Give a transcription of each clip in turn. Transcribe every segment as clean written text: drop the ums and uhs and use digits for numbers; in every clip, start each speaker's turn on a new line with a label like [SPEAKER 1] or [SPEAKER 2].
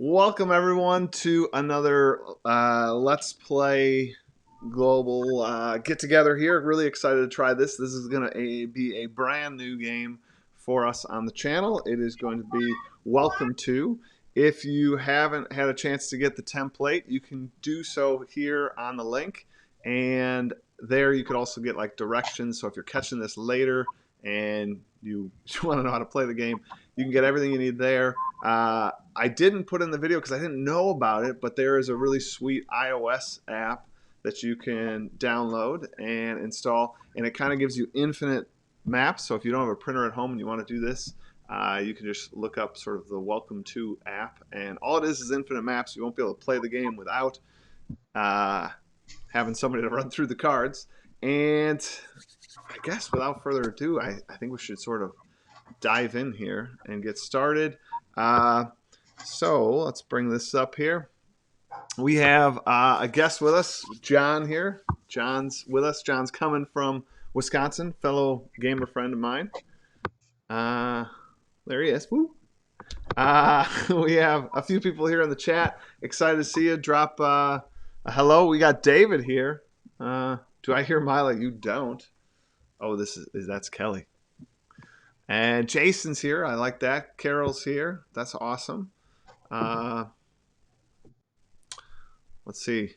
[SPEAKER 1] Welcome everyone to another Let's Play Global get together here. Really excited to try this. This is going to be a brand new game for us on the channel. It is going to be Welcome to. If you haven't had a chance to get the template, you can do so here on the link, and there you could also get like directions. So if you're catching this later and you want to know how to play the game, you can get everything you need there. I didn't put in the video because I didn't know about it, but there is a really sweet iOS app that you can download and install, and it kind of gives you infinite maps. So if you don't have a printer at home and you want to do this, you can just look up sort of the Welcome to app, and all it is infinite maps. You won't be able to play the game without uh, having somebody to run through the cards. And I guess without further ado, I think we should sort of dive in here and get started. So let's bring this up here. We have a guest with us, John here. John's with us. John's coming from Wisconsin, fellow gamer friend of mine. There he is. Woo. We have a few people here in the chat. Excited to see you. Drop a hello. We got David here. Do I hear Mila? You don't. Oh, that's Kelly. And Jason's here. I like that. Carol's here. That's awesome. Let's see.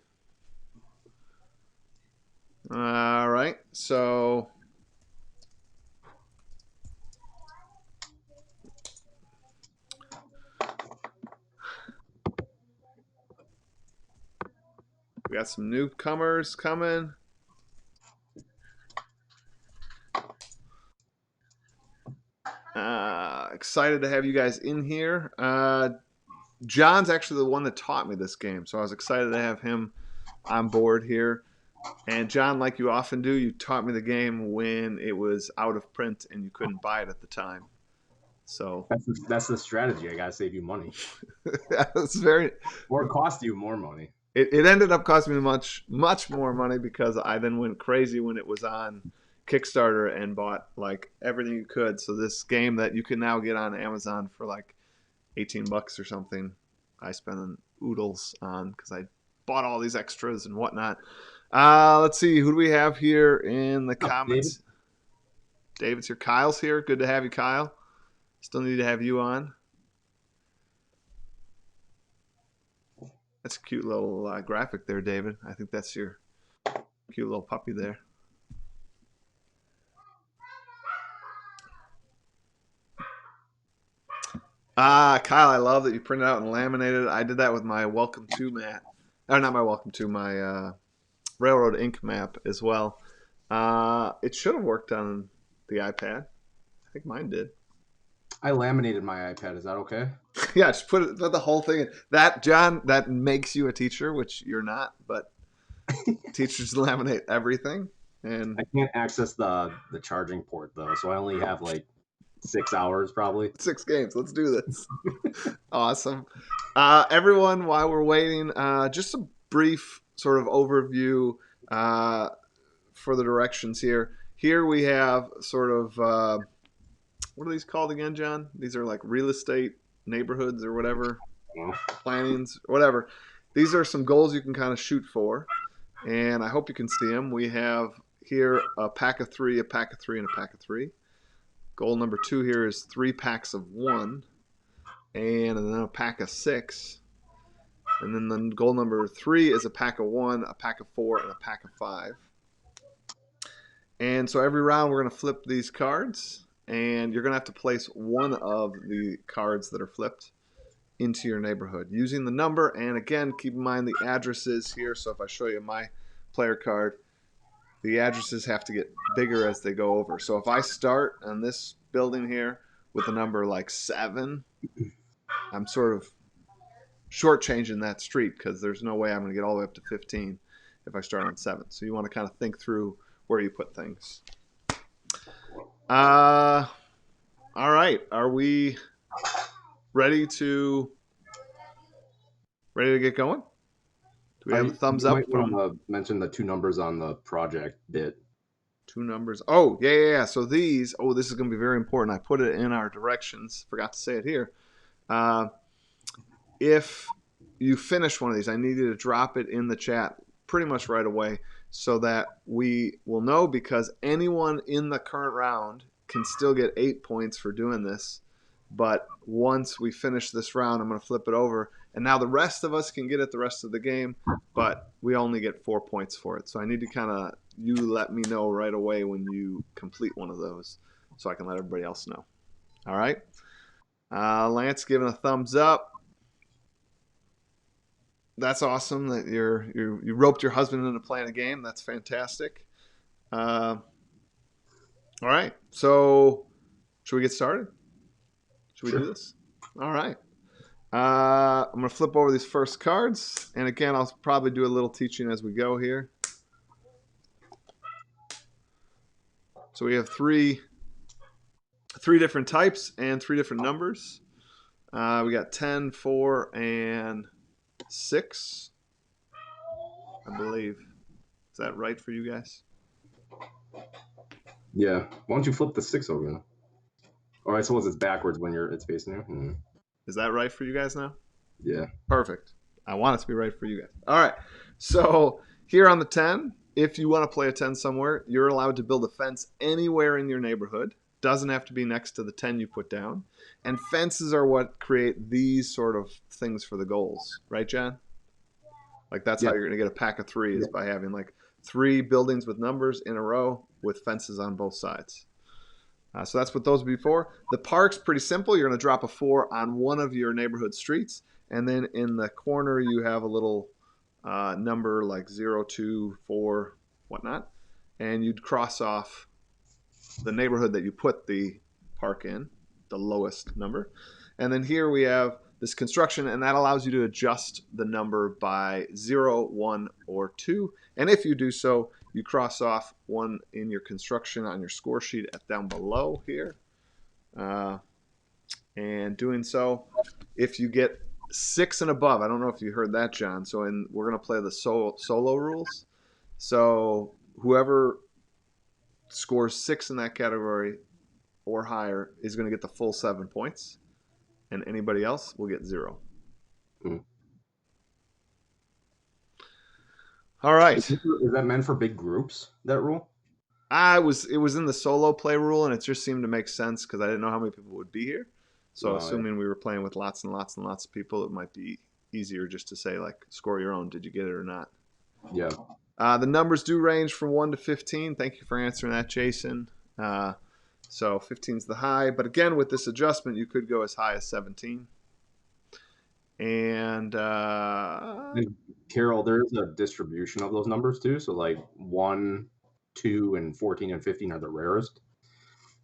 [SPEAKER 1] All right. So we got some newcomers coming. Excited to have you guys in here. John's actually the one that taught me this game, so I was excited to have him on board here. And John, like you often do, you taught me the game when it was out of print and you couldn't buy it at the time. So
[SPEAKER 2] that's the strategy. I gotta save you money.
[SPEAKER 1] That's very.
[SPEAKER 2] Or cost you more money.
[SPEAKER 1] It ended up costing me much more money because I then went crazy when it was on Kickstarter and bought like everything you could. So this game that you can now get on Amazon for like $18 or something, I spent oodles on because I bought all these extras and whatnot. Let's see, who do we have here in the comments? David's here. Kyle's here. Good to have you, Kyle. Still need to have you on. That's a cute little graphic there, David. I think that's your cute little puppy there. Kyle, I love that you printed out and laminated. I did that with my Welcome to mat. Or not my Welcome to, my Railroad Ink map as well. It should have worked on the iPad. I think mine did.
[SPEAKER 2] I laminated my iPad. Is that okay?
[SPEAKER 1] Yeah, just put the whole thing in. That, John, that makes you a teacher, which you're not, but teachers laminate everything. And
[SPEAKER 2] I can't access the charging port though, so I only have like 6 hours probably.
[SPEAKER 1] 6 games. Let's do this. Awesome. Everyone, while we're waiting, just a brief sort of overview for the directions here. Here we have sort of, what are these called again, John? These are like real estate neighborhoods or whatever, plannings, whatever. These are some goals you can kind of shoot for, and I hope you can see them. We have here a pack of 3, a pack of 3, and a pack of 3. Goal number 2 here is 3 packs of 1, and then a pack of 6. And then the goal number 3 is a pack of 1, a pack of 4, and a pack of 5. And so every round we're going to flip these cards, and you're going to have to place one of the cards that are flipped into your neighborhood using the number. And again, keep in mind the addresses here. So if I show you my player card, the addresses have to get bigger as they go over. So if I start on this building here with a number like 7, I'm sort of shortchanging that street because there's no way I'm going to get all the way up to 15 if I start on 7. So you want to kind of think through where you put things. All right. Are we ready to get going? Do we have a thumbs up?
[SPEAKER 2] Might want to mention the 2 numbers on the project bit.
[SPEAKER 1] 2 numbers. Oh, yeah. So these, this is going to be very important. I put it in our directions. Forgot to say it here. if you finish one of these, I need you to drop it in the chat pretty much right away so that we will know, because anyone in the current round can still get 8 points for doing this. But once we finish this round, I'm going to flip it over. And now the rest of us can get it the rest of the game, but we only get 4 points for it. So I need to kind of, you let me know right away when you complete one of those so I can let everybody else know. All right. Lance giving a thumbs up. That's awesome that you roped your husband into playing a game. That's fantastic. All right. So should we get started? Should we
[SPEAKER 2] Sure.
[SPEAKER 1] do this? All right. I'm going to flip over these first cards. And again, I'll probably do a little teaching as we go here. So we have three different types and 3 different numbers. We got 10, 4, and 6, I believe. Is that right for you guys?
[SPEAKER 2] Yeah. Why don't you flip the 6 over? Or I suppose it's backwards when it's facing you.
[SPEAKER 1] Is that right for you guys now?
[SPEAKER 2] Yeah.
[SPEAKER 1] Perfect. I want it to be right for you guys. All right. So here on the 10, if you want to play a 10 somewhere, you're allowed to build a fence anywhere in your neighborhood. Doesn't have to be next to the 10 you put down. And fences are what create these sort of things for the goals. Right, John? Like that's how
[SPEAKER 2] Yeah.
[SPEAKER 1] you're going to get a pack of 3 is
[SPEAKER 2] Yeah.
[SPEAKER 1] by having like 3 buildings with numbers in a row with fences on both sides. So that's what those would be for. The park's pretty simple. You're going to drop a 4 on one of your neighborhood streets. And then in the corner, you have a little number like 0, 2, 4, whatnot. And you'd cross off the neighborhood that you put the park in, the lowest number. And then here we have this construction, and that allows you to adjust the number by 0, 1, or 2. And if you do so, you cross off 1 in your construction on your score sheet down below here. And doing so, if you get 6 and above, I don't know if you heard that, John. So we're going to play the solo rules. So whoever scores 6 in that category or higher is going to get the full 7 points, and anybody else will get 0.
[SPEAKER 2] Mm.
[SPEAKER 1] All right.
[SPEAKER 2] Is that meant for big groups, that rule?
[SPEAKER 1] It was in the solo play rule, and it just seemed to make sense because I didn't know how many people would be here. So
[SPEAKER 2] Yeah.
[SPEAKER 1] assuming we were playing with lots and lots and lots of people, it might be easier just to say like score your own. Did you get it or not?
[SPEAKER 2] Yeah.
[SPEAKER 1] The numbers do range from 1 to 15. Thank you for answering that, Jason. So 15 is the high, but again, with this adjustment, you could go as high as 17. And
[SPEAKER 2] And Carol, there's a distribution of those numbers too. So like 1, 2, and 14 and 15 are the rarest.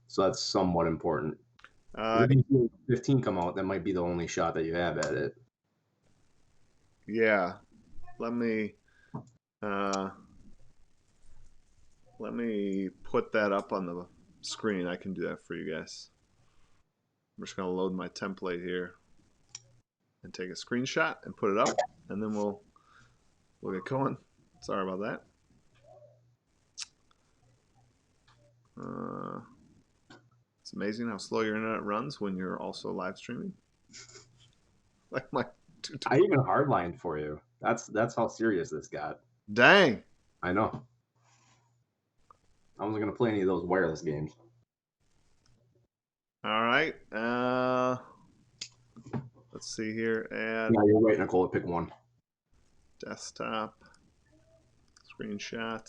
[SPEAKER 2] So that's somewhat important. If you see 15 come out, that might be the only shot that you have at it.
[SPEAKER 1] yeah, let me put that up on the screen. I can do that for you guys. I'm just gonna load my template here and take a screenshot and put it up, and then we'll get going. Sorry about that. It's amazing how slow your internet runs when you're also live streaming. Like my
[SPEAKER 2] I even hardlined for you. That's how serious this got.
[SPEAKER 1] Dang.
[SPEAKER 2] I know. I wasn't gonna play any of those wireless games.
[SPEAKER 1] All right. Let's see here. Add
[SPEAKER 2] Yeah, you're right, Nicole. Pick one.
[SPEAKER 1] desktop screenshot.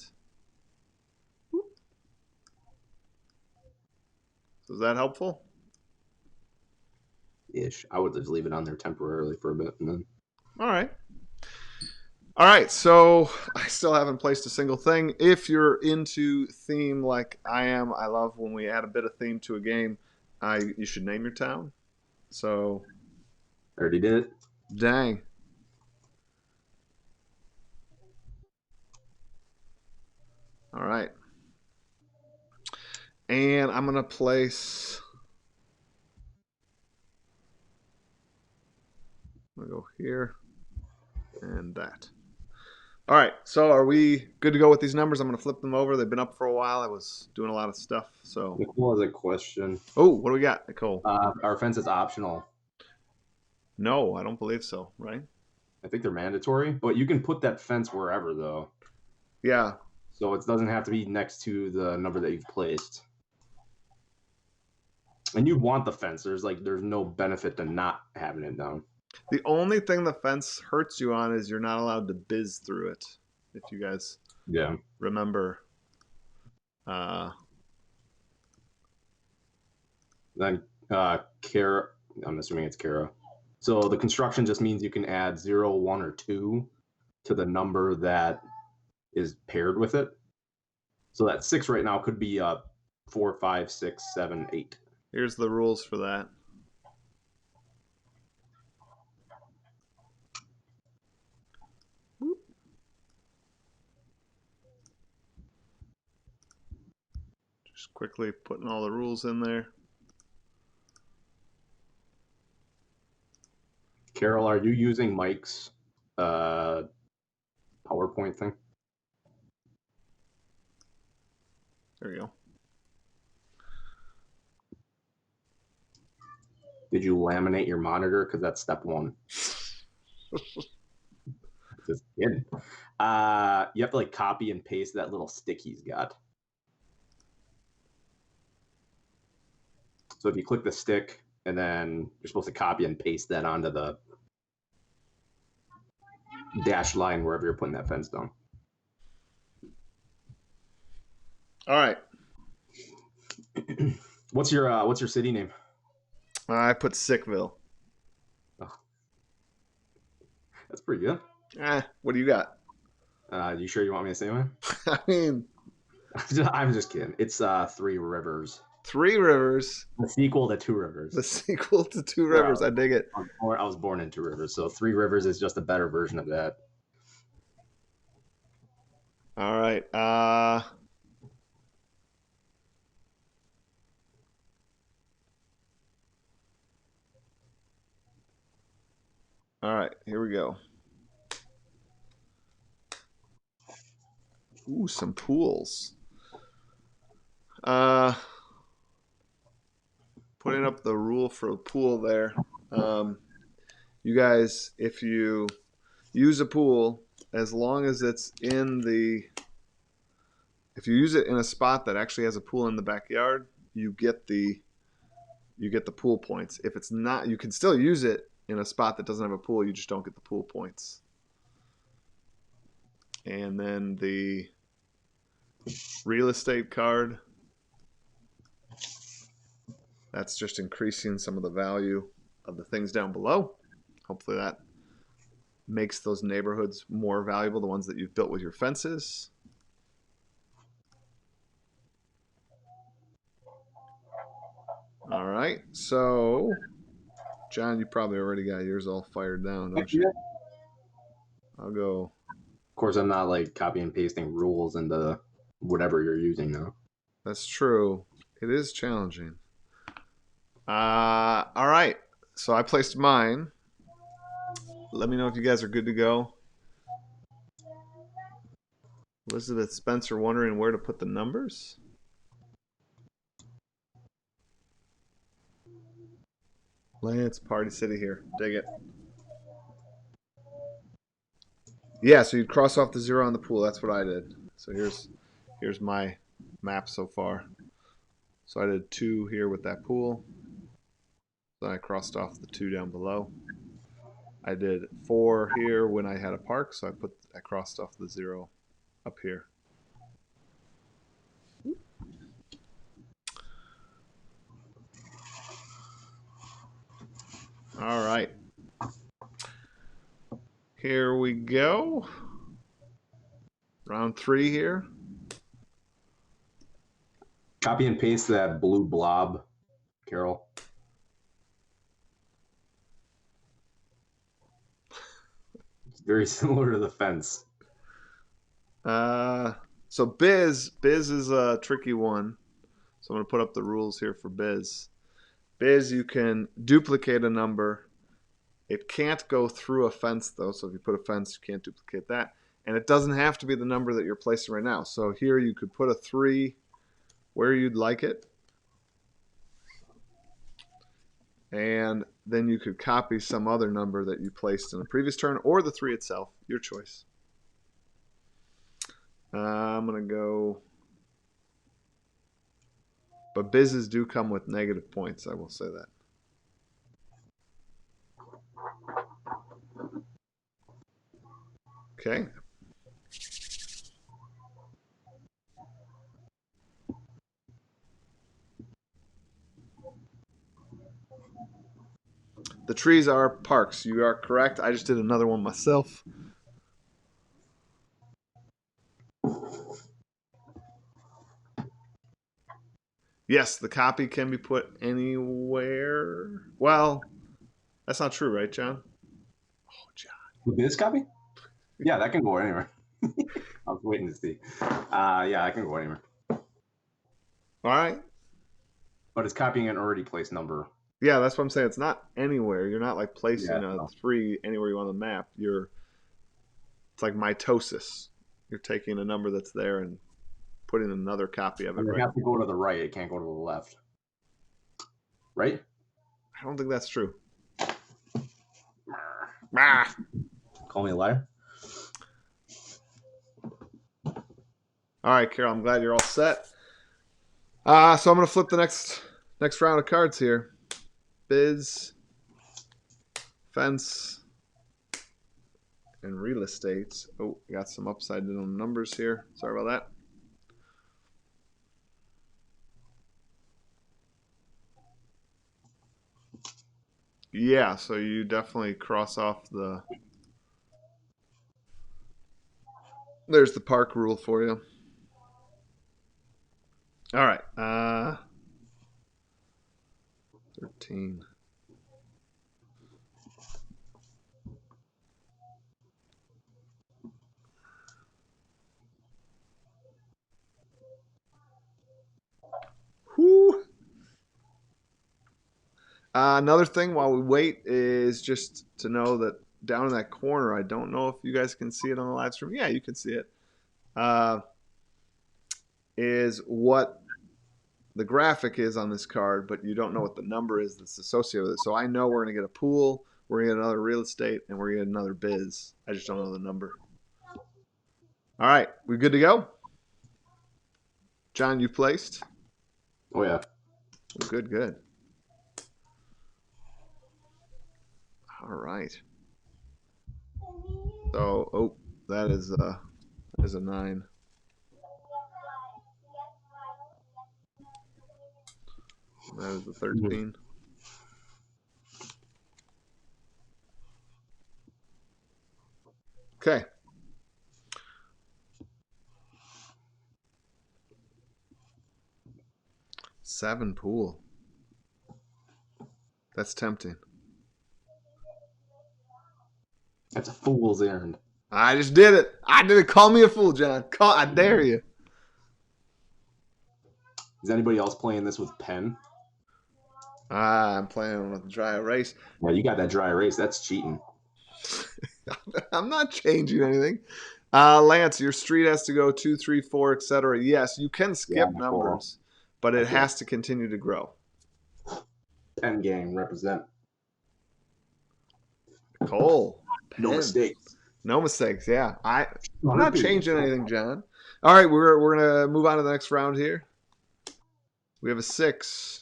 [SPEAKER 1] So is that helpful?
[SPEAKER 2] Ish. I would just leave it on there temporarily for a bit, and then.
[SPEAKER 1] All right. All right, so I still haven't placed a single thing. If you're into theme like I am, I love when we add a bit of theme to a game. You should name your town. So,
[SPEAKER 2] I already did it.
[SPEAKER 1] dang. All right. And I'm going to place. I'm going to go here and that. All right, so are we good to go with these numbers? I'm going to flip them over. They've been up for a while. I was doing a lot of stuff.
[SPEAKER 2] Nicole has a question.
[SPEAKER 1] Oh, what do we got, Nicole?
[SPEAKER 2] Our fence is optional.
[SPEAKER 1] No, I don't believe so, right?
[SPEAKER 2] I think they're mandatory, but you can put that fence wherever though.
[SPEAKER 1] Yeah.
[SPEAKER 2] So it doesn't have to be next to the number that you've placed. And you want the fence. There's no benefit to not having it down.
[SPEAKER 1] The only thing the fence hurts you on is you're not allowed to biz through it. If you guys
[SPEAKER 2] Yeah.
[SPEAKER 1] remember. Uh,
[SPEAKER 2] Then Kara, I'm assuming it's Kara. So the construction just means you can add 0, 1, or 2 to the number that is paired with it. So that 6 right now could be 4, 5, 6, 7, 8.
[SPEAKER 1] Here's the rules for that. Just quickly putting all the rules in there.
[SPEAKER 2] Carol, are you using Mike's PowerPoint thing?
[SPEAKER 1] There you go.
[SPEAKER 2] Did you laminate your monitor? Because that's step 1. Just kidding. You have to copy and paste that little stick he's got. So if you click the stick, and then you're supposed to copy and paste that onto the dashed line wherever you're putting that fence down.
[SPEAKER 1] All right.
[SPEAKER 2] What's your city name?
[SPEAKER 1] I put Sickville.
[SPEAKER 2] Oh. That's pretty good.
[SPEAKER 1] What do you got?
[SPEAKER 2] You sure you want me to say mine?
[SPEAKER 1] I mean,
[SPEAKER 2] I'm just kidding. It's 3 Rivers.
[SPEAKER 1] 3 Rivers.
[SPEAKER 2] The sequel to 2 Rivers.
[SPEAKER 1] The sequel to 2 Rivers. I dig it.
[SPEAKER 2] I was born in 2 Rivers, so 3 Rivers is just a better version of that.
[SPEAKER 1] All right. All right. Here we go. Ooh, some pools. Putting up the rule for a pool there. You guys, if you use a pool, as long as it's if you use it in a spot that actually has a pool in the backyard, you get the pool points. If it's not, you can still use it in a spot that doesn't have a pool. You just don't get the pool points. And then the real estate card. That's just increasing some of the value of the things down below. Hopefully that makes those neighborhoods more valuable, the ones that you've built with your fences. All right, so John, you probably already got yours all fired down, don't you? I'll go.
[SPEAKER 2] Of course, I'm not copy and pasting rules into whatever you're using now.
[SPEAKER 1] That's true. It is challenging. All right, so I placed mine. Let me know if you guys are good to go. Elizabeth Spencer wondering where to put the numbers. Lance, Party City here. Dig it. Yeah, so you'd cross off the 0 on the pool. That's what I did. So here's my map so far. So I did 2 here with that pool. Then I crossed off the 2 down below. I did 4 here when I had a park, so I crossed off the 0 up here. All right. Here we go. Round 3 here.
[SPEAKER 2] Copy and paste that blue blob, Carol. It's very similar to the fence.
[SPEAKER 1] So Biz is a tricky one. So I'm going to put up the rules here for Biz. Biz, you can duplicate a number. It can't go through a fence, though. So if you put a fence, you can't duplicate that. And it doesn't have to be the number that you're placing right now. So here you could put a 3 where you'd like it. And then you could copy some other number that you placed in a previous turn, or the 3 itself. Your choice. I'm going to go... But bizes do come with negative points, I will say that. Okay. The trees are parks. You are correct. I just did another one myself. Yes, the copy can be put anywhere. Well, that's not true, right, John? Oh, John.
[SPEAKER 2] The biz copy? Yeah, that can go anywhere. I was waiting to see. Yeah, I can go anywhere.
[SPEAKER 1] All right.
[SPEAKER 2] But it's copying an already placed number.
[SPEAKER 1] Yeah, that's what I'm saying. It's not anywhere. You're not like placing
[SPEAKER 2] Yeah,
[SPEAKER 1] a
[SPEAKER 2] no.
[SPEAKER 1] 3 anywhere you want on the map. It's like mitosis. You're taking a number that's there and putting another copy of it.
[SPEAKER 2] And they
[SPEAKER 1] Right.
[SPEAKER 2] have to go to the right. It can't go to the left. Right?
[SPEAKER 1] I don't think that's true. Ah.
[SPEAKER 2] Call me a liar.
[SPEAKER 1] All right, Carol. I'm glad you're all set. So I'm going to flip the next round of cards here. Biz, fence, and real estate. Oh, got some upside down numbers here. Sorry about that. Yeah, so you definitely cross off the... There's the park rule for you. All right. 13. Whew. Another thing while we wait is just to know that down in that corner, I don't know if you guys can see it on the live stream. Yeah, you can see it. Is what the graphic is on this card, but you don't know what the number is that's associated with it. So I know we're going to get a pool, we're going to get another real estate, and we're going to get another biz. I just don't know the number. All right, we good to go? John, you placed?
[SPEAKER 2] Oh, yeah.
[SPEAKER 1] Well, good, good. All right. So, oh, that is a 9. That is a 13. Okay. Seven pool. That's tempting.
[SPEAKER 2] That's a fool's errand.
[SPEAKER 1] I just did it. I did it. Call me a fool, John. I dare you.
[SPEAKER 2] Is anybody else playing this with pen?
[SPEAKER 1] I'm playing with dry erase.
[SPEAKER 2] Well, you got that dry erase. That's cheating.
[SPEAKER 1] I'm not changing anything. Lance, your street has to go 2, 3, 4, etc. Yes, you can skip numbers, but it has to continue to grow.
[SPEAKER 2] Pen gang, represent.
[SPEAKER 1] Cole.
[SPEAKER 2] No mistakes.
[SPEAKER 1] No mistakes. Yeah, I'm not changing anything, John. All right, we're gonna move on to the next round here. We have a 6.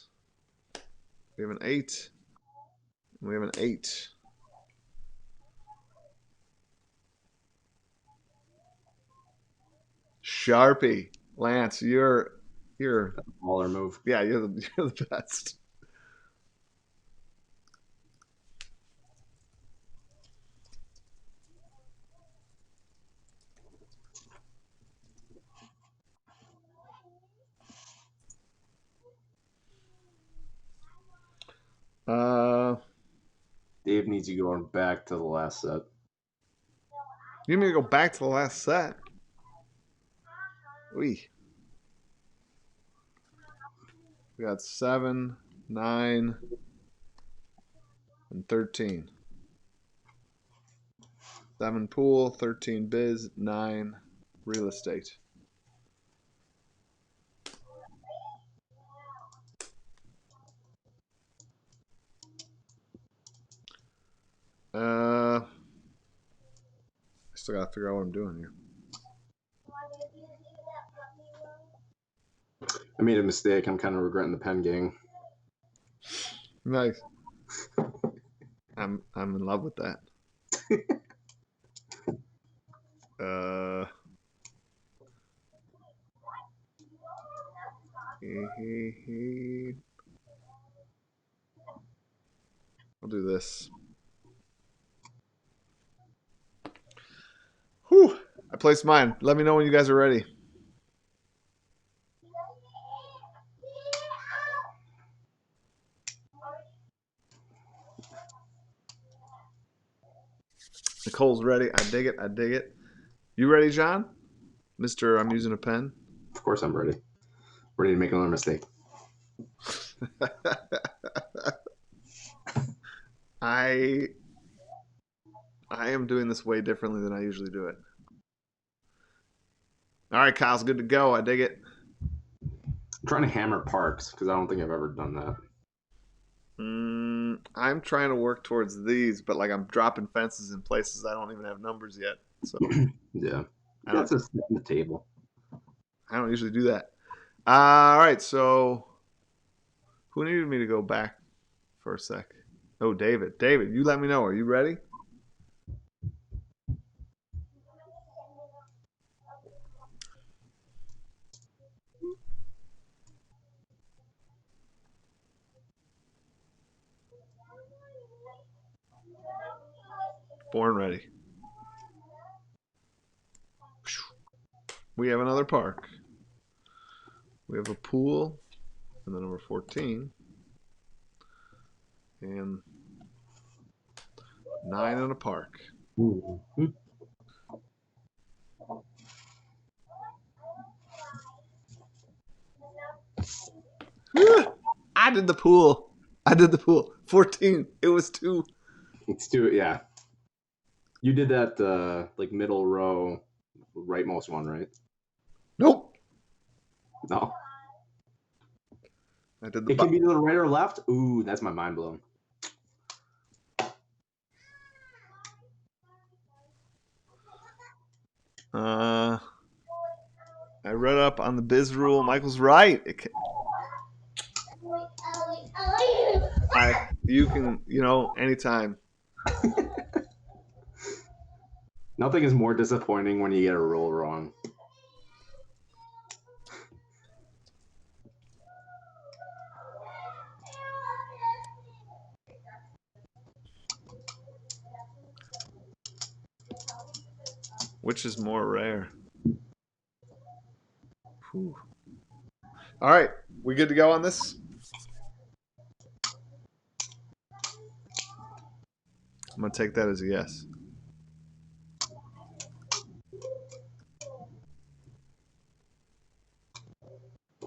[SPEAKER 1] We have an 8. And we have an 8. Sharpie. Lance, you're
[SPEAKER 2] Baller move.
[SPEAKER 1] Yeah, you're the best.
[SPEAKER 2] Dave needs you going back to the last set.
[SPEAKER 1] You need to go back to the last set. We got 7, 9, and 13. 7 pool, 13 biz, 9 real estate. I still gotta figure out what I'm doing here.
[SPEAKER 2] I made a mistake. I'm kind of regretting the pen game.
[SPEAKER 1] Nice. I'm in love with that. Uh, I'll do this. Whew. I placed mine. Let me know when you guys are ready. Nicole's ready. I dig it. I dig it. You ready, John? Mister, I'm using a pen.
[SPEAKER 2] Of course, I'm ready. Ready to make another mistake.
[SPEAKER 1] I am doing this way differently than I usually do it. All right, Kyle's good to go. I dig it.
[SPEAKER 2] I'm trying to hammer parks because I don't think I've ever done that.
[SPEAKER 1] I'm trying to work towards these, but like I'm dropping fences in places I don't even have numbers yet. So
[SPEAKER 2] Yeah.
[SPEAKER 1] I
[SPEAKER 2] That's
[SPEAKER 1] don't.
[SPEAKER 2] a step in the table.
[SPEAKER 1] I don't usually do that. All right, so who needed me to go back for a sec? Oh, David. David, you let me know. Are you ready? Born ready. We have another park. We have a pool, and the number 14, and 9 in a park.
[SPEAKER 2] Mm-hmm.
[SPEAKER 1] I did the pool. I did the pool. 14. It was 2.
[SPEAKER 2] Let's do it. Yeah. You did that like middle row, rightmost one, right?
[SPEAKER 1] Nope.
[SPEAKER 2] No.
[SPEAKER 1] I did the
[SPEAKER 2] It can be to the right or left. Ooh, that's my mind blown.
[SPEAKER 1] I read up on the biz rule. Michael's right. You can, anytime.
[SPEAKER 2] Nothing is more disappointing when you get a roll wrong.
[SPEAKER 1] Which is more rare? Whew. All right, we good to go on this? I'm gonna take that as a yes.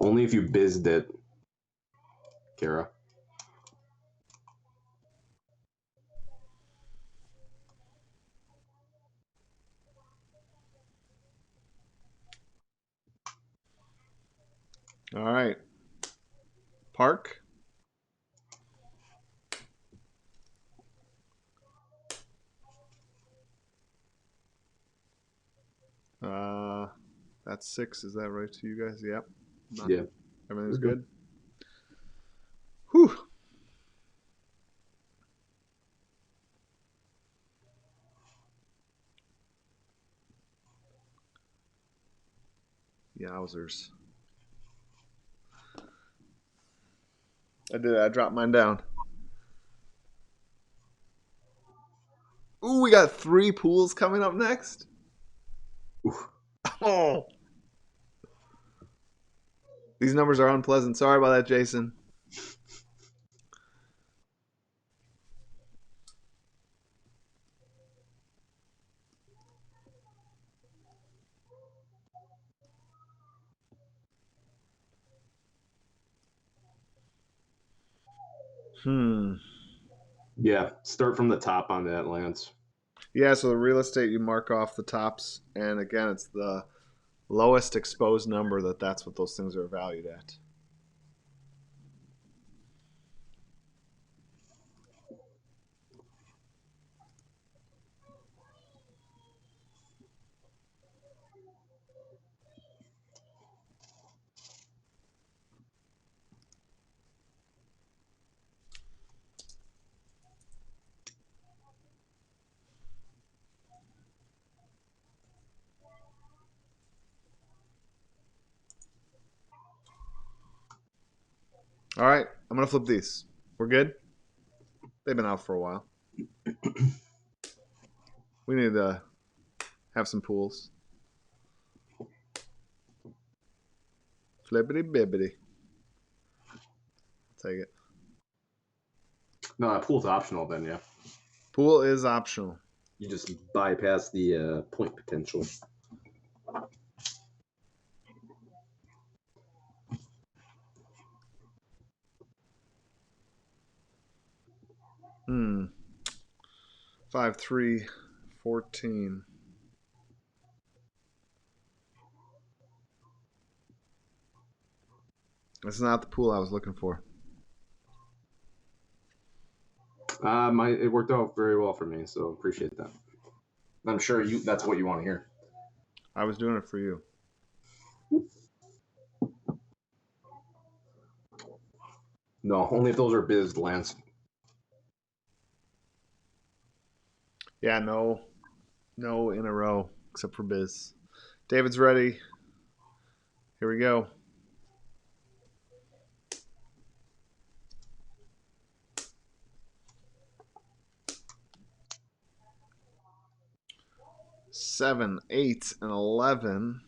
[SPEAKER 2] Only if you bizzed it, Kara.
[SPEAKER 1] All right. Park. That's 6. Is that right to you guys? Yep.
[SPEAKER 2] Yeah.
[SPEAKER 1] Everything's good. Whew. Yowzers. I did. I dropped mine down. Ooh, we got 3 pools coming up next.
[SPEAKER 2] Oof.
[SPEAKER 1] Oh. These numbers are unpleasant. Sorry about that, Jason.
[SPEAKER 2] Yeah. Start from the top on that, Lance.
[SPEAKER 1] Yeah, so the real estate, you mark off the tops. And again, it's the lowest exposed number that's what those things are valued at. All right, I'm gonna flip these. We're good. They've been out for a while. We need to have some pools. Flippity bibbity. Take it.
[SPEAKER 2] No, that pool's optional then, yeah.
[SPEAKER 1] Pool is optional.
[SPEAKER 2] You just bypass the point potential.
[SPEAKER 1] Hmm. 5, 3, 14. That's not the pool I was looking for.
[SPEAKER 2] It worked out very well for me, so appreciate that. I'm sure that's what you want to hear.
[SPEAKER 1] I was doing it for you.
[SPEAKER 2] No, only if those are biz lands.
[SPEAKER 1] Yeah, no in a row except for Biz. David's ready. Here we go. Seven, 8, and 11.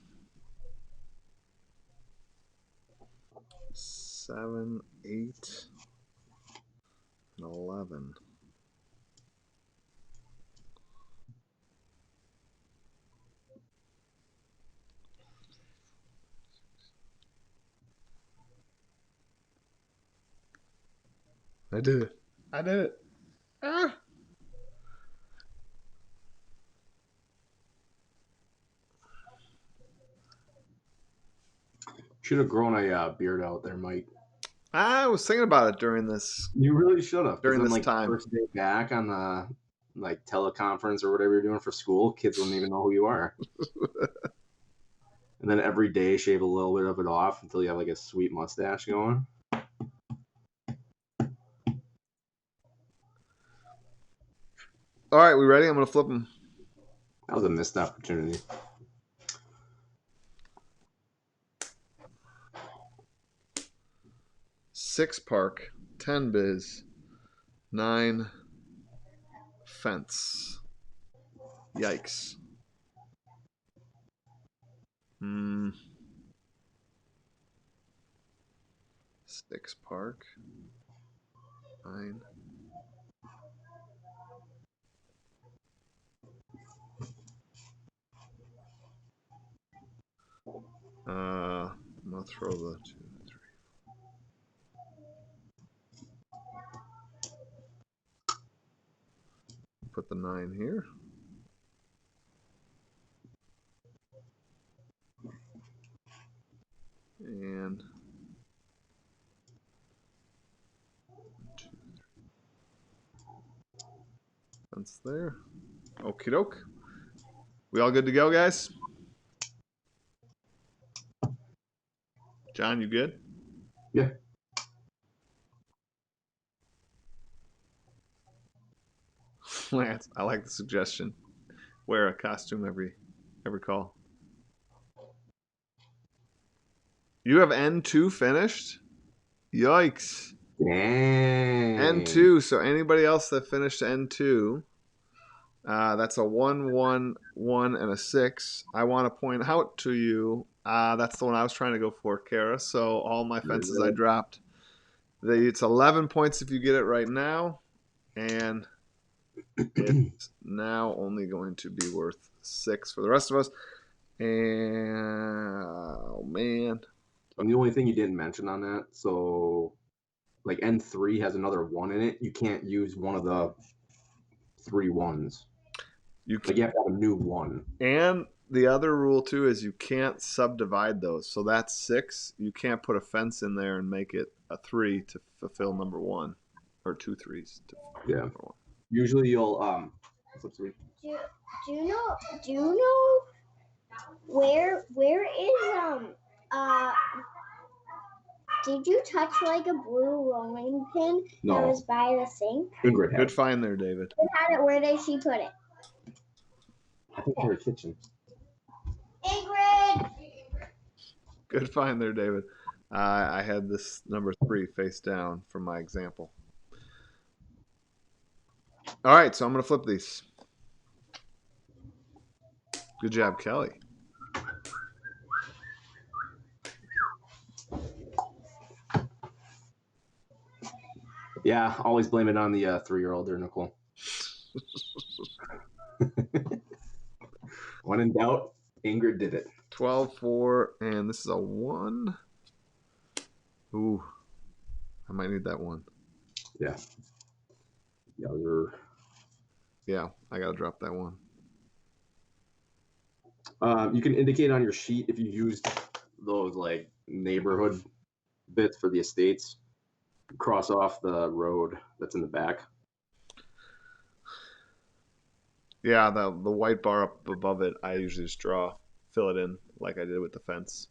[SPEAKER 1] 7, 8, and 11. I did it. I did it. Ah.
[SPEAKER 2] Should have grown a beard out there, Mike.
[SPEAKER 1] I was thinking about it during this
[SPEAKER 2] You really should have. Because
[SPEAKER 1] during
[SPEAKER 2] then,
[SPEAKER 1] this
[SPEAKER 2] like,
[SPEAKER 1] time.
[SPEAKER 2] first day back on the like teleconference or whatever you're doing for school, kids wouldn't even know who you are. And then every day shave a little bit of it off until you have like a sweet mustache going.
[SPEAKER 1] All right, we ready? I'm gonna flip them.
[SPEAKER 2] That was a missed opportunity.
[SPEAKER 1] Six park, 10 biz, 9 fence. Yikes. Hmm. 6 park, 9. I'm gonna throw the 2, 3. Put the 9 here. And 2, 3. That's there. Okie doke. We all good to go, guys? John, you good?
[SPEAKER 2] Yeah.
[SPEAKER 1] Lance, I like the suggestion. Wear a costume every call. You have N2 finished? Yikes.
[SPEAKER 2] Dang.
[SPEAKER 1] N2. So anybody else that finished N2, that's a 1, 1, 1, and a 6. I want to point out to you, that's the one I was trying to go for, Kara. So all my fences I dropped. It's 11 points if you get it right now. And it's now only going to be worth 6 for the rest of us. And, oh, man.
[SPEAKER 2] And the only thing you didn't mention on that, so like N3 has another 1 in it. You can't use one of the 3 ones. You have to have a new 1.
[SPEAKER 1] And the other rule too is you can't subdivide those. So that's 6. You can't put a fence in there and make it a 3 to fulfill number 1, or 2 3s to fulfill number 1.
[SPEAKER 2] Usually you'll flip 3.
[SPEAKER 3] Do you know where is did you touch like a blue rolling pin that was by the sink?
[SPEAKER 2] Ingrid had.
[SPEAKER 1] Good find there, David.
[SPEAKER 3] Where did she put it?
[SPEAKER 2] I think in her kitchen.
[SPEAKER 3] Ingrid!
[SPEAKER 1] Good find there, David. I had this number 3 face down from my example. All right, so I'm going to flip these. Good job, Kelly.
[SPEAKER 2] Yeah, always blame it on the 3-year-old there, Nicole. When in doubt, Ingrid did it.
[SPEAKER 1] 12-4, and this is a 1. Ooh, I might need that 1.
[SPEAKER 2] Yeah.
[SPEAKER 1] Yeah, I got to drop that 1.
[SPEAKER 2] You can indicate on your sheet if you used those like neighborhood bits for the estates. Cross off the road that's in the back.
[SPEAKER 1] Yeah, the white bar up above it, I usually just fill it in like I did with the fence.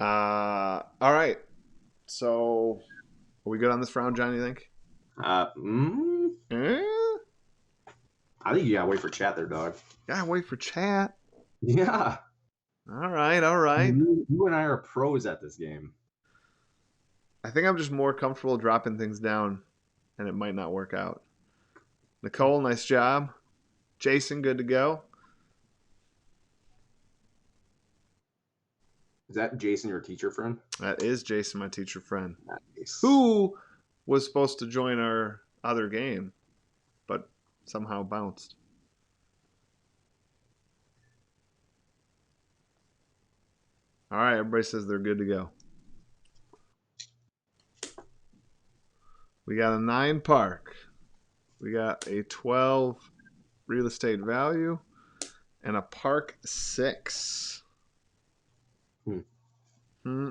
[SPEAKER 1] All right. So, are we good on this round, John, you think?
[SPEAKER 2] I think you gotta wait for chat there, dog.
[SPEAKER 1] Gotta wait for chat.
[SPEAKER 2] Yeah.
[SPEAKER 1] All right, all right.
[SPEAKER 2] You and I are pros at this game.
[SPEAKER 1] I think I'm just more comfortable dropping things down, and it might not work out. Nicole, nice job. Jason, good to go.
[SPEAKER 2] Is that Jason, your teacher friend?
[SPEAKER 1] That is Jason, my teacher friend.
[SPEAKER 2] Nice.
[SPEAKER 1] Who was supposed to join our other game, but somehow bounced. All right, everybody says they're good to go. We got a 9 park. We got a 12 real estate value and a park 6.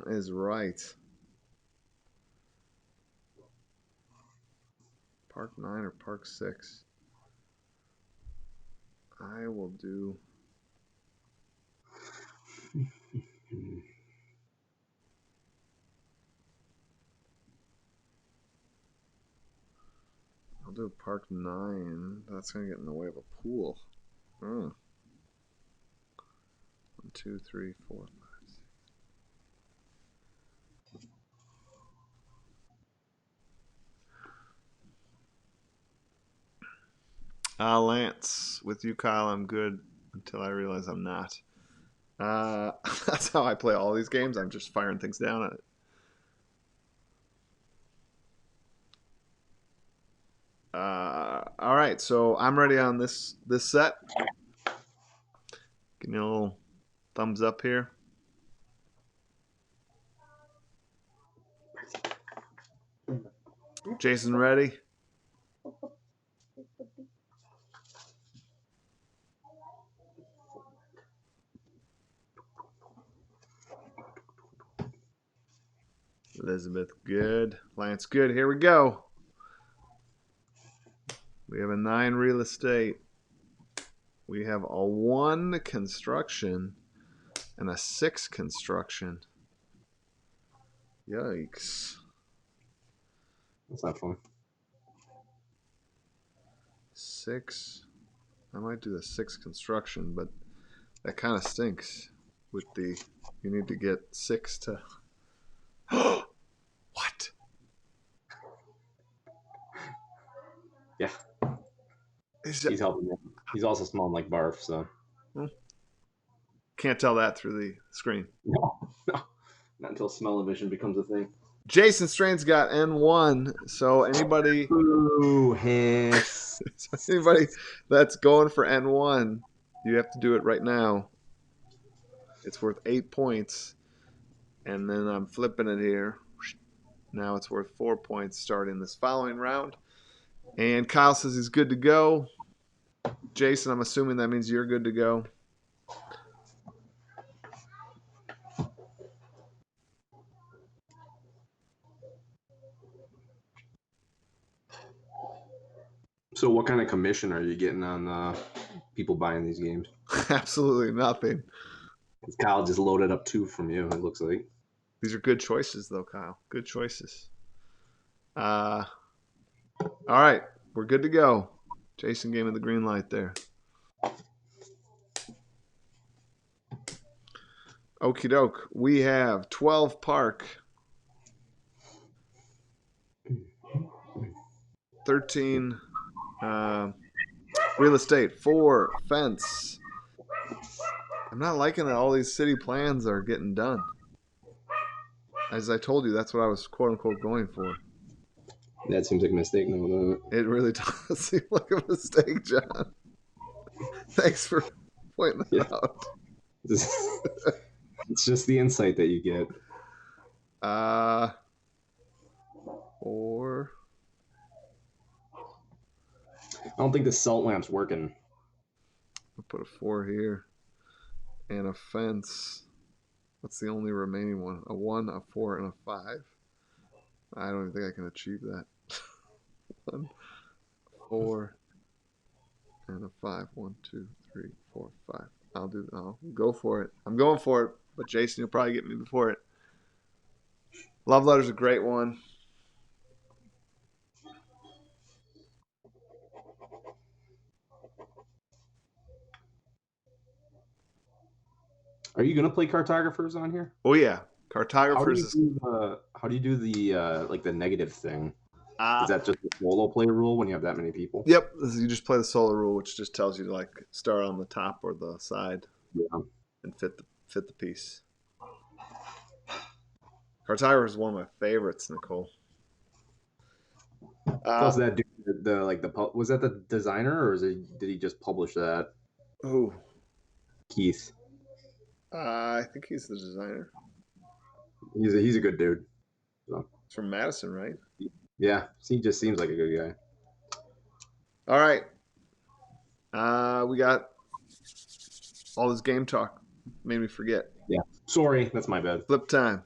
[SPEAKER 1] Is right. Park 9 or park 6? I will do. I'll do park 9. That's going to get in the way of a pool. 1, 2, 3, 4, 5, 6. Lance, with you, Kyle, I'm good until I realize I'm not. That's how I play all these games. I'm just firing things down at it. All right, so I'm ready on this set. Give me a little thumbs up here. Jason, ready? Elizabeth, good. Lance, good. Here we go. We have a 9 real estate. We have a 1 construction and a 6 construction. Yikes.
[SPEAKER 2] That's not fun.
[SPEAKER 1] 6. I might do the 6 construction, but that kind of stinks with the, you need to get 6 to. What?
[SPEAKER 2] Yeah. He's helping me. He's also smelling like barf, so.
[SPEAKER 1] Can't tell that through the screen.
[SPEAKER 2] No. Not until smell-o-vision becomes a thing.
[SPEAKER 1] Jason Strain's got N1, so anybody.
[SPEAKER 2] Ooh, hiss.
[SPEAKER 1] Anybody that's going for N1, you have to do it right now. It's worth 8 points. And then I'm flipping it here. Now it's worth 4 points starting this following round. And Kyle says he's good to go. Jason, I'm assuming that means you're good to go.
[SPEAKER 2] So what kind of commission are you getting on people buying these games?
[SPEAKER 1] Absolutely nothing.
[SPEAKER 2] Kyle just loaded up 2 from you, it looks like.
[SPEAKER 1] These are good choices, though, Kyle. Good choices. All right. We're good to go. Jason gave me the green light there. Okie doke. We have 12 park, 13 real estate, 4 fence. I'm not liking that all these city plans are getting done. As I told you, that's what I was quote unquote going for.
[SPEAKER 2] That seems like a mistake. No.
[SPEAKER 1] It really does seem like a mistake, John. Thanks for pointing that out.
[SPEAKER 2] It's just the insight that you get.
[SPEAKER 1] 4.
[SPEAKER 2] I don't think the salt lamp's working.
[SPEAKER 1] I'll put a 4 here. And a fence. What's the only remaining one? A 1, a 4, and a 5. I don't even think I can achieve that. 1, 4, and a 5. 1, 2, 3, 4, 5. I'll go for it. I'm going for it, but Jason, you'll probably get me before it. Love letter's a great one.
[SPEAKER 2] Are you gonna play cartographers on here?
[SPEAKER 1] Oh yeah, cartographers.
[SPEAKER 2] How do you do the like the negative thing? Is that just a solo play rule when you have that many people?
[SPEAKER 1] Yep, you just play the solo rule, which just tells you to like start on the top or the side, and fit the piece. Cartographer is one of my favorites, Nicole.
[SPEAKER 2] Plus that dude, was that the designer or did he just publish that?
[SPEAKER 1] Who?
[SPEAKER 2] Keith.
[SPEAKER 1] I think he's the designer.
[SPEAKER 2] He's a good dude. So.
[SPEAKER 1] It's from Madison, right?
[SPEAKER 2] Yeah, he just seems like a good guy.
[SPEAKER 1] All right. We got all this game talk. Made me forget.
[SPEAKER 2] Yeah. Sorry, that's my bad.
[SPEAKER 1] Flip time.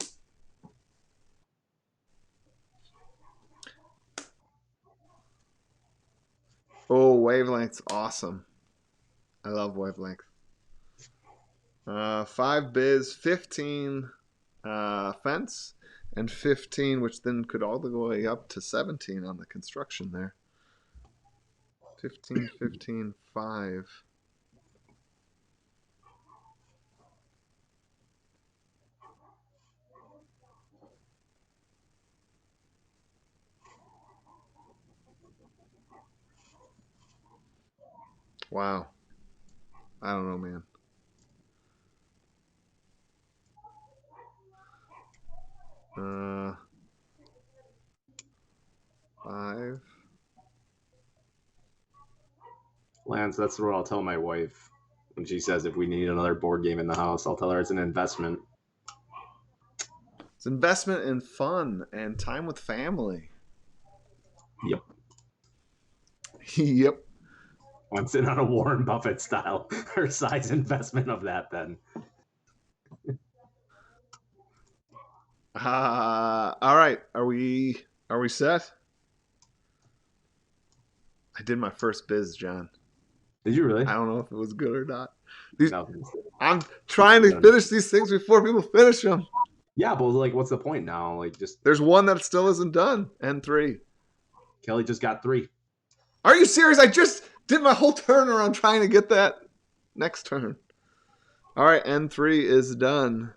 [SPEAKER 1] Oh, wavelength's awesome. I love wavelength. 5 biz, 15 fence, and 15, which then could all the way up to 17 on the construction there. 15, 15, 5. Wow. I don't know, man. Uh, 5.
[SPEAKER 2] Lance, that's what I'll tell my wife when she says if we need another board game in the house. I'll tell her it's an investment.
[SPEAKER 1] It's investment in fun and time with family.
[SPEAKER 2] Yep.
[SPEAKER 1] Yep.
[SPEAKER 2] Wants in on a Warren Buffett style or size investment of that then.
[SPEAKER 1] All right. Are we set? I did my first biz, John.
[SPEAKER 2] Did you really?
[SPEAKER 1] I don't know if it was good or not. I'm trying to finish these things before people finish them.
[SPEAKER 2] Yeah, but like, what's the point now? Like, just
[SPEAKER 1] there's one that still isn't done. N3.
[SPEAKER 2] Kelly just got 3.
[SPEAKER 1] Are you serious? I just did my whole turn around trying to get that next turn. All right, N3 is done.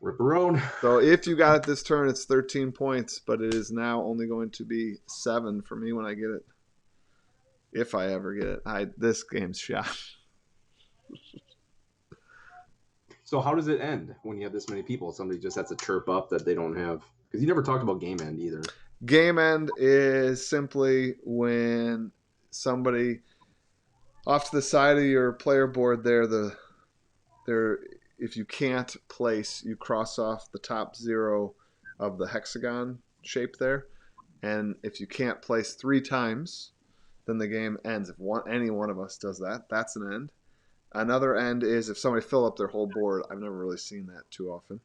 [SPEAKER 2] Ripperone.
[SPEAKER 1] So if you got it this turn, it's 13 points, but it is now only going to be 7 for me when I get it. If I ever get it. This game's shot.
[SPEAKER 2] So how does it end when you have this many people? Somebody just has to chirp up that they don't have... Because you never talked about game end either.
[SPEAKER 1] Game end is simply when somebody off to the side of your player board there, if you can't place, you cross off the top 0 of the hexagon shape there. And if you can't place 3 times, then the game ends. If any one of us does that, that's an end. Another end is if somebody fill up their whole board. I've never really seen that too often.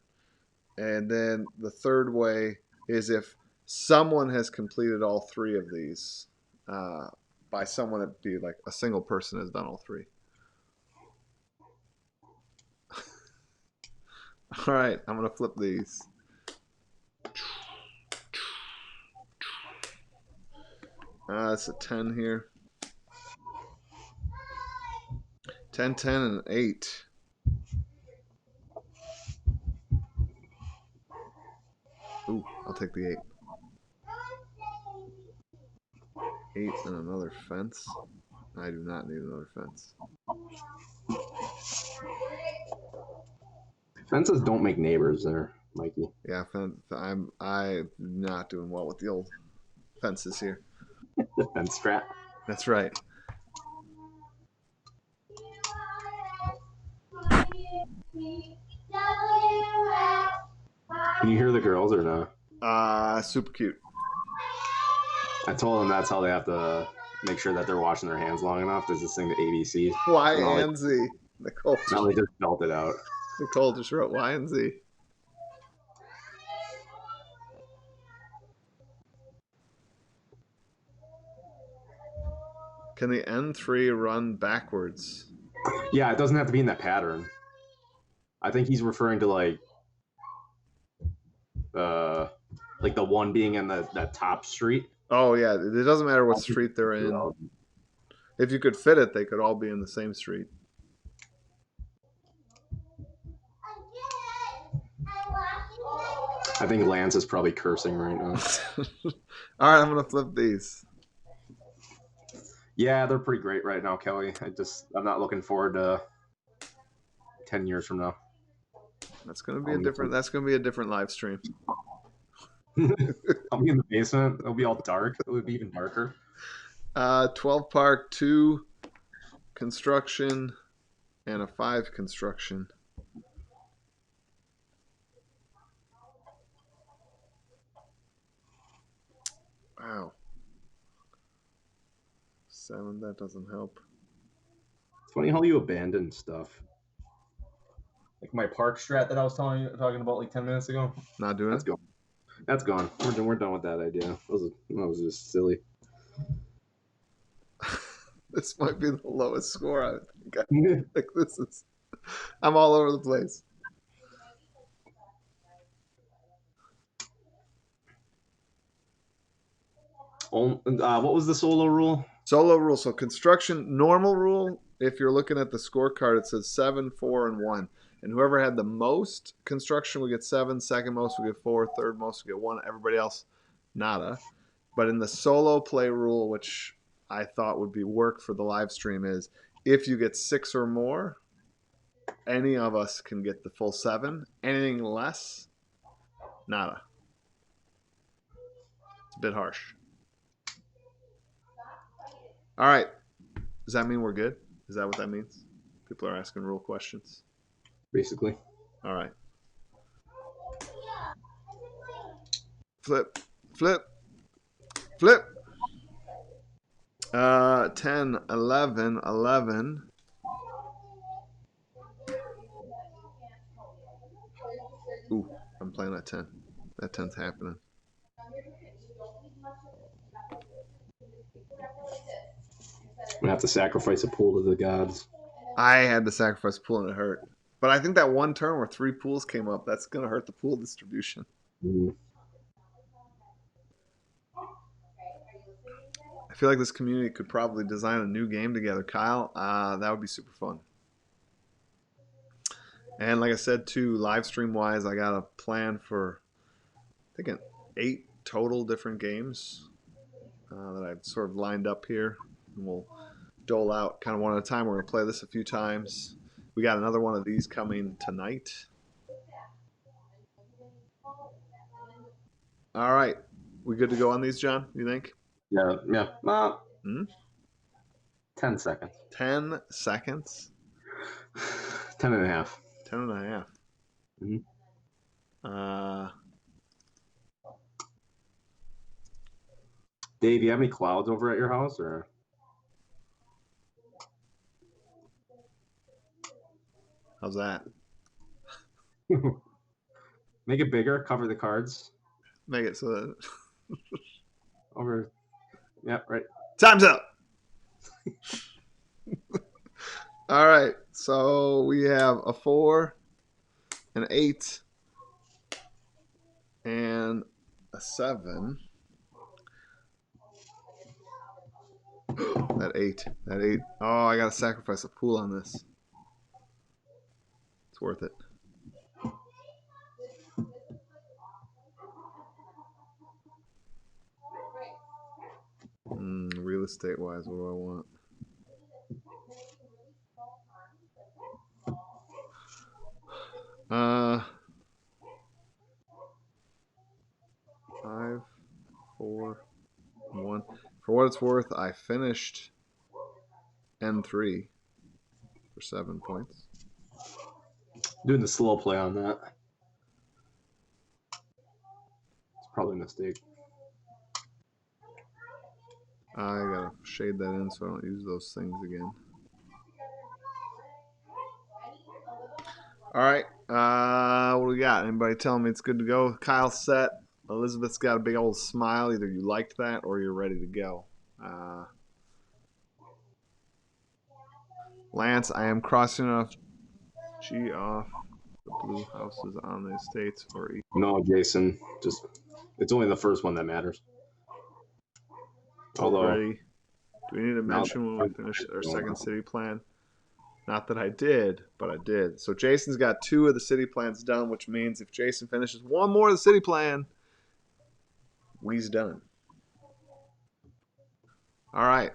[SPEAKER 1] And then the third way is if someone has completed all 3 of these. By someone, it'd be like a single person has done all 3. All right, I'm going to flip these. That's a 10 here. 10, 10, and 8. I'll take the 8. 8 and another fence. I do not need another fence.
[SPEAKER 2] Fences don't make neighbors there, Mikey.
[SPEAKER 1] Yeah, I'm not doing well with the old fences here.
[SPEAKER 2] The fence strat.
[SPEAKER 1] That's right.
[SPEAKER 2] Can you hear the girls or no?
[SPEAKER 1] Super cute.
[SPEAKER 2] I told them that's how they have to make sure that they're washing their hands long enough. Is to sing the ABC.
[SPEAKER 1] Y and Z. Nicole
[SPEAKER 2] Now they just belt it out.
[SPEAKER 1] Nicole just wrote Y and Z. Can the N3 run backwards?
[SPEAKER 2] Yeah, it doesn't have to be in that pattern. I think he's referring to like the one being in that top street.
[SPEAKER 1] Oh yeah, it doesn't matter what street they're in. If you could fit it, they could all be in the same street.
[SPEAKER 2] I think Lance is probably cursing right now.
[SPEAKER 1] All right, I'm gonna flip these.
[SPEAKER 2] Yeah, they're pretty great right now, Kelly. I'm not looking forward to 10 years from now.
[SPEAKER 1] That's gonna be a different live stream.
[SPEAKER 2] I'll be in the basement. It'll be all dark. It'll be even darker.
[SPEAKER 1] 12 park, 2 construction, and a 5 construction. Wow. 7, that doesn't help.
[SPEAKER 2] It's funny how you abandon stuff. Like my park strat that I was talking about like 10 minutes ago.
[SPEAKER 1] Not doing
[SPEAKER 2] it? Gone. That's gone. We're done with that idea. That was just silly.
[SPEAKER 1] This might be the lowest score I think. I'm all over the place.
[SPEAKER 2] What was the solo rule?
[SPEAKER 1] Solo rule. So construction normal rule. If you're looking at the scorecard, it says 7, 4, and 1. And whoever had the most construction will get 7, second most will get 4, third most will get 1. Everybody else, nada. But in the solo play rule, which I thought would be work for the live stream, is if you get 6 or more, any of us can get the full 7. Anything less, nada. It's a bit harsh. All right. Does that mean we're good? Is that what that means? People are asking rule questions.
[SPEAKER 2] Basically.
[SPEAKER 1] All right. Flip. Flip. Flip. 10, 11, 11. Ooh, I'm playing that 10. That 10's happening.
[SPEAKER 2] I'm going to have to sacrifice a pool to the gods.
[SPEAKER 1] I had to sacrifice a pool and it hurt. But I think that one turn where 3 pools came up, that's going to hurt the pool distribution.
[SPEAKER 2] Mm-hmm.
[SPEAKER 1] I feel like this community could probably design a new game together. Kyle, that would be super fun. And like I said, too, live stream wise, I got a plan for, I think, 8 total different games that I've sort of lined up here. And we'll dole out kind of one at a time. We're going to play this a few times. We got another one of these coming tonight. All right. We good to go on these, John, you think?
[SPEAKER 2] Yeah. 10 seconds.
[SPEAKER 1] 10 seconds?
[SPEAKER 2] 10 and a half.
[SPEAKER 1] 10 and a half.
[SPEAKER 2] Mm-hmm. Dave, you have any clouds over at your house, or?
[SPEAKER 1] How's that?
[SPEAKER 2] Make it bigger. Cover the cards.
[SPEAKER 1] Make it so that...
[SPEAKER 2] Over. Yeah, right.
[SPEAKER 1] Time's up! All right. So we have a 4, an 8, and a 7. That 8. Oh, I got to sacrifice a pool on this. It's worth it. Real estate wise, what do I want? Five, 4, 1. For what it's worth, I finished N3 for 7 points.
[SPEAKER 2] Doing the slow play on that. It's probably a mistake.
[SPEAKER 1] I gotta shade that in so I don't use those things again. All right. What do we got? Anybody telling me it's good to go? Kyle's set. Elizabeth's got a big old smile. Either you liked that or you're ready to go. Lance, I am crossing off G off the blue houses on the estates for each.
[SPEAKER 2] No, Jason. Just it's only the first one that matters. Although,
[SPEAKER 1] ready. Do we need to mention when we finish our second city plan? Not that I did, but I did. So Jason's got 2 of the city plans done, which means if Jason finishes 1 more of the city plan, we's done. All right.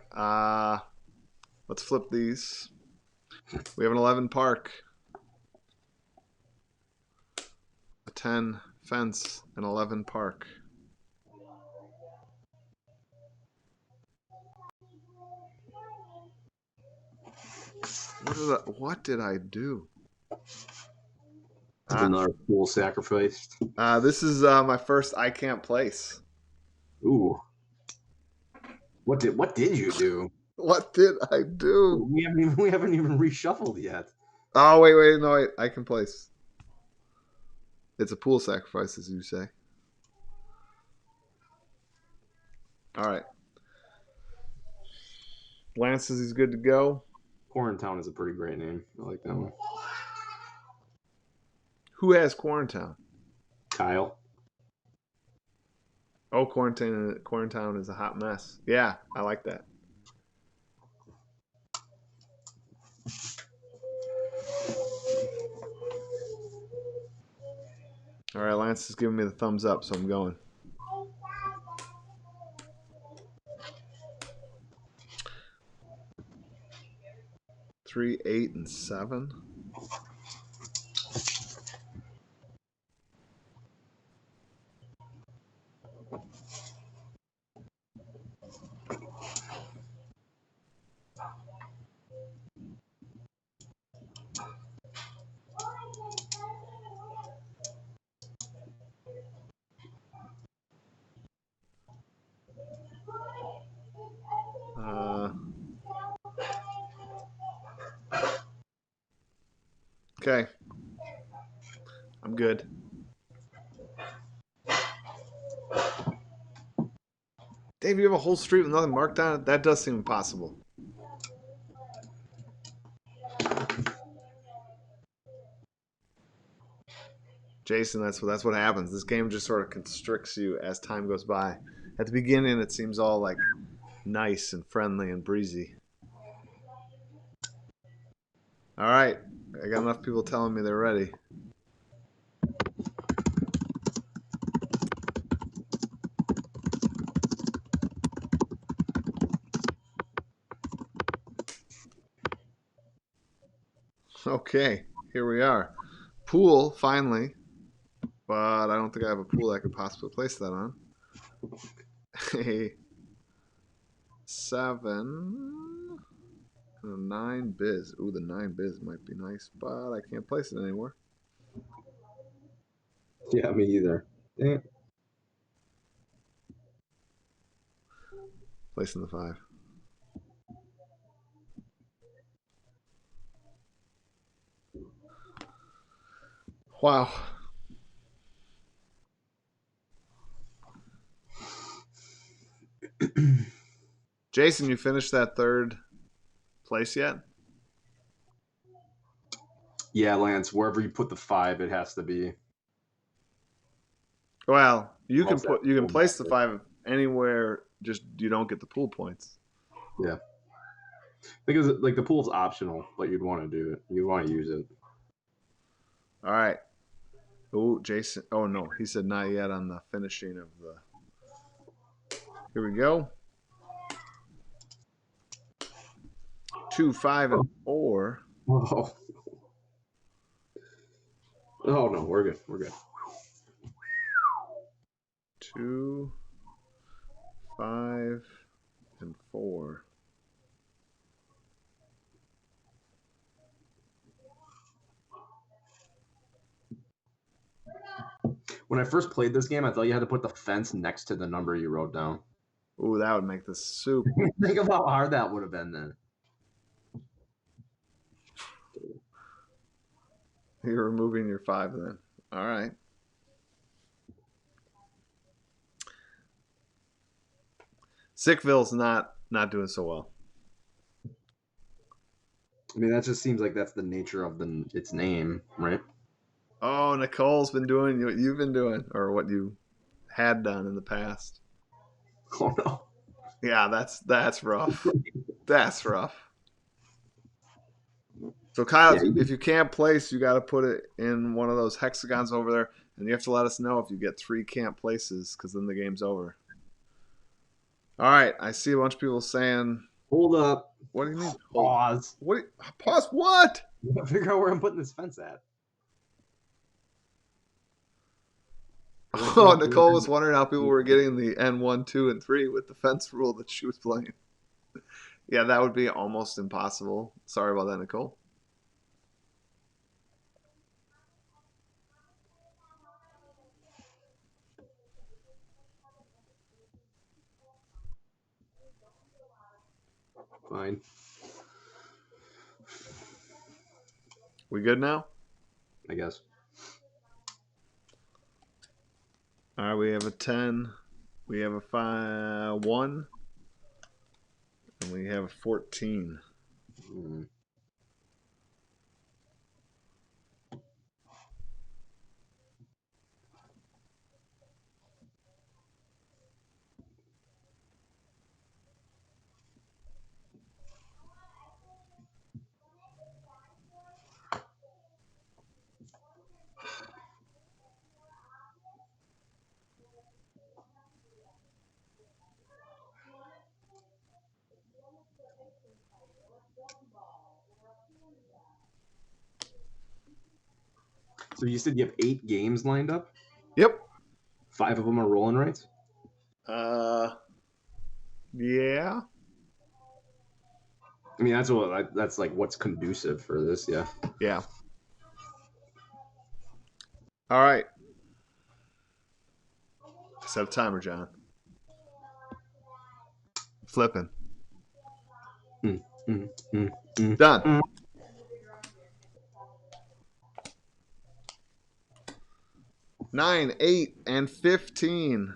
[SPEAKER 1] Let's flip these. We have an 11 park, a 10 fence, an 11 park. What did I do?
[SPEAKER 2] Another pool sacrificed.
[SPEAKER 1] This is my first I can't place.
[SPEAKER 2] Ooh. What did you do?
[SPEAKER 1] What did I do?
[SPEAKER 2] We haven't even reshuffled yet.
[SPEAKER 1] Oh wait, I can place. It's a pool sacrifice, as you say. All right. Lance says he's good to go.
[SPEAKER 2] Quarantown is a pretty great name. I like that one.
[SPEAKER 1] Who has Quarantown?
[SPEAKER 2] Kyle.
[SPEAKER 1] Oh, Quarantown is a hot mess. Yeah, I like that. All right, Lance is giving me the thumbs up, so I'm going. Three, 8, and 7. Okay. I'm good. Dave, you have a whole street with nothing marked on it? That does seem impossible. Jason, that's what happens. This game just sort of constricts you as time goes by. At the beginning, it seems all like nice and friendly and breezy. All right. I got enough people telling me they're ready. Okay, here we are. Pool, finally. But I don't think I have a pool I could possibly place that on. A 7 and a 9 biz. Ooh, the 9 biz might be nice, but I can't place it anymore.
[SPEAKER 2] Yeah, me either. Dang it.
[SPEAKER 1] Placing the 5. Wow. Jason, you finished that 3rd place yet?
[SPEAKER 2] Yeah, Lance, wherever you put the 5, it has to be.
[SPEAKER 1] Well, you can place the 5 anywhere, just you don't get the pool points.
[SPEAKER 2] Yeah. Because like the pool's optional, but you'd want to do it. You'd want to use it.
[SPEAKER 1] All right. Oh, Jason. Oh, no. He said not yet on the finishing of the. Here we go. 2, 5, and 4.
[SPEAKER 2] Oh. Oh no, we're good. We're good.
[SPEAKER 1] 2, 5, and 4.
[SPEAKER 2] When I first played this game, I thought you had to put the fence next to the number you wrote down.
[SPEAKER 1] Ooh, that would make this super.
[SPEAKER 2] Think of how hard that would have been then.
[SPEAKER 1] You're removing your 5 then. All right. Sickville's not doing so well.
[SPEAKER 2] I mean, that just seems like that's the nature of its name, right?
[SPEAKER 1] Oh, Nicole's been doing what you've been doing, or what you had done in the past.
[SPEAKER 2] Oh no.
[SPEAKER 1] Yeah, that's rough. That's rough. So Kyle, if you can't place, you got to put it in one of those hexagons over there, and you have to let us know if you get 3 can't places, because then the game's over. All right, I see a bunch of people saying,
[SPEAKER 2] Hold up.
[SPEAKER 1] What do you mean?
[SPEAKER 2] Pause.
[SPEAKER 1] What? Pause what?
[SPEAKER 2] You gotta figure out where I'm putting this fence at.
[SPEAKER 1] Oh, Nicole was wondering how people were getting the N1, 2, and 3 with the fence rule that she was playing. Yeah, that would be almost impossible. Sorry about that, Nicole.
[SPEAKER 2] Fine.
[SPEAKER 1] We good now?
[SPEAKER 2] I guess.
[SPEAKER 1] All right, we have a 10. We have a 1. And we have a 14.
[SPEAKER 2] Mm. So you said you have 8 games lined up?
[SPEAKER 1] Yep.
[SPEAKER 2] 5 of them are rolling rights?
[SPEAKER 1] Yeah.
[SPEAKER 2] I mean, that's like what's conducive for this, yeah.
[SPEAKER 1] Yeah. All right. Set a timer, John. Flipping. Done. 9, 8, and 15.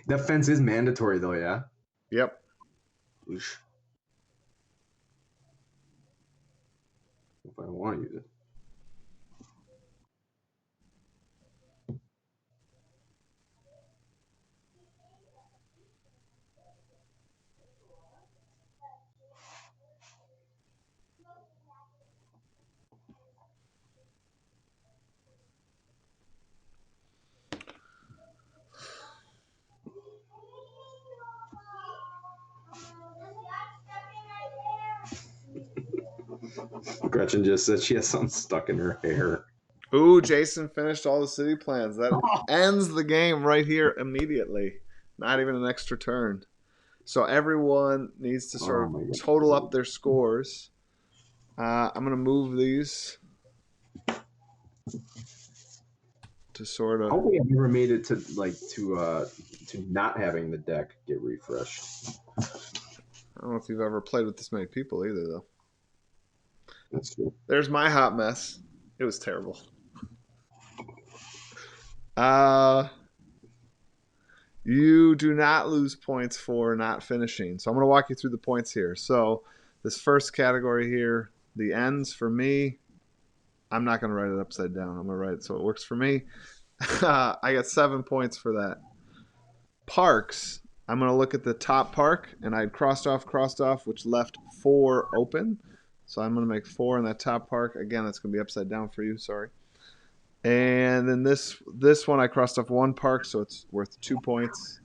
[SPEAKER 2] That fence is mandatory, though, yeah?
[SPEAKER 1] Yep.
[SPEAKER 2] Oosh. If I want to use it. Gretchen just said she has something stuck in her hair.
[SPEAKER 1] Ooh, Jason finished all the city plans. That ends the game right here immediately. Not even an extra turn. So everyone needs to sort of total up their scores. I'm going to move these to sort of.
[SPEAKER 2] Hopefully, I've never made it to not having the deck get refreshed.
[SPEAKER 1] I don't know if you've ever played with this many people either, though.
[SPEAKER 2] That's true.
[SPEAKER 1] There's my hot mess. It was terrible. You do not lose points for not finishing. So I'm going to walk you through the points here. So this first category here, the ends for me, I'm not going to write it upside down. I'm going to write it so it works for me. I got 7 points for that. Parks, I'm going to look at the top park, and I crossed off, which left 4 open. So I'm going to make 4 in that top park. Again, that's going to be upside down for you. Sorry. And then this one I crossed off 1 park, so it's worth 2 points.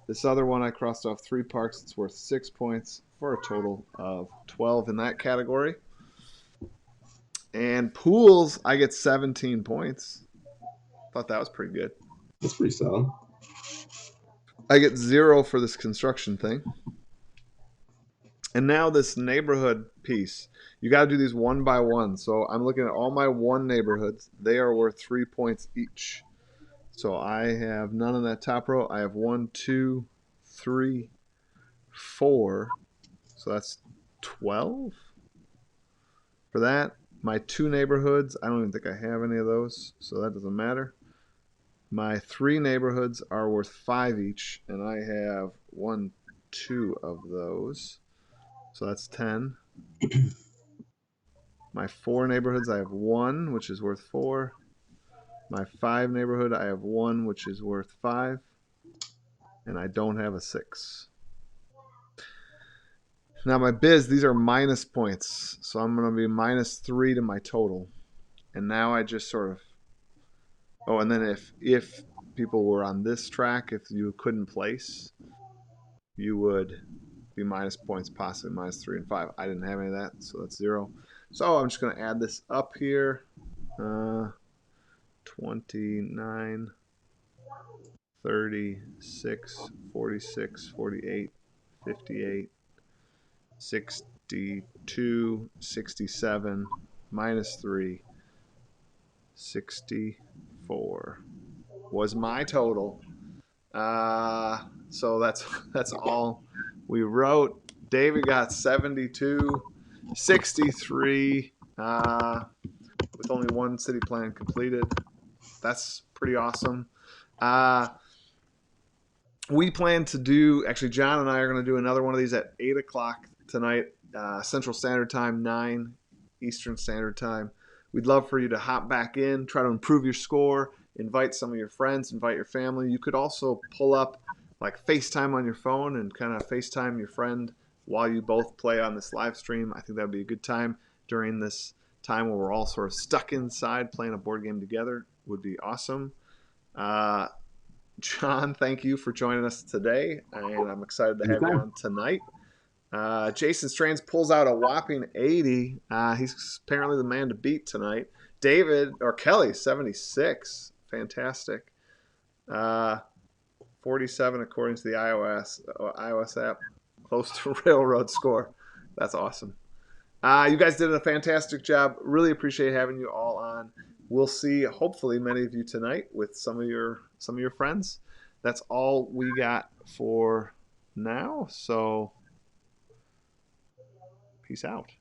[SPEAKER 1] This other one I crossed off 3 parks. It's worth 6 points for a total of 12 in that category. And pools, I get 17 points. Thought that was pretty good.
[SPEAKER 2] That's pretty solid.
[SPEAKER 1] I get 0 for this construction thing. And now this neighborhood piece. You got to do these one by one. So I'm looking at all my 1 neighborhoods. They are worth 3 points each. So I have none in that top row. I have 1, 2, 3, 4. So that's 12 for that. My 2 neighborhoods, I don't even think I have any of those, so that doesn't matter. My 3 neighborhoods are worth 5 each, and I have 1, 2 of those. So that's 10. My 4 neighborhoods, I have 1, which is worth 4. My 5 neighborhood, I have 1, which is worth 5. And I don't have a 6. Now my biz, these are minus points. So I'm going to be minus 3 to my total. And now I just sort of... Oh, and then if people were on this track, if you couldn't place, you would be minus points, possibly minus 3 and 5. I didn't have any of that, so that's 0. So I'm just going to add this up here. 29, 36, 46, 48, 58, 62, 67, minus 3, 64 was my total. So that's all we wrote. David got 72, 63 with only 1 city plan completed. That's pretty awesome. We plan to do, actually John and I are going to do another one of these at 8 o'clock tonight, Central Standard Time, 9 Eastern Standard Time. We'd love for you to hop back in, try to improve your score, invite some of your friends, invite your family. You could also pull up like FaceTime on your phone and kind of FaceTime your friend while you both play on this live stream. I think that would be a good time during this time where we're all sort of stuck inside playing a board game together. Would be awesome. John, thank you for joining us today, and I'm excited to have you on tonight. Jason Strands pulls out a whopping 80. He's apparently the man to beat tonight. David, or Kelly, 76. Fantastic. 47 according to the iOS app. Close to railroad score. That's awesome. You guys did a fantastic job. Really appreciate having you all on. We'll see, hopefully, many of you tonight with some of your friends. That's all we got for now. So, peace out.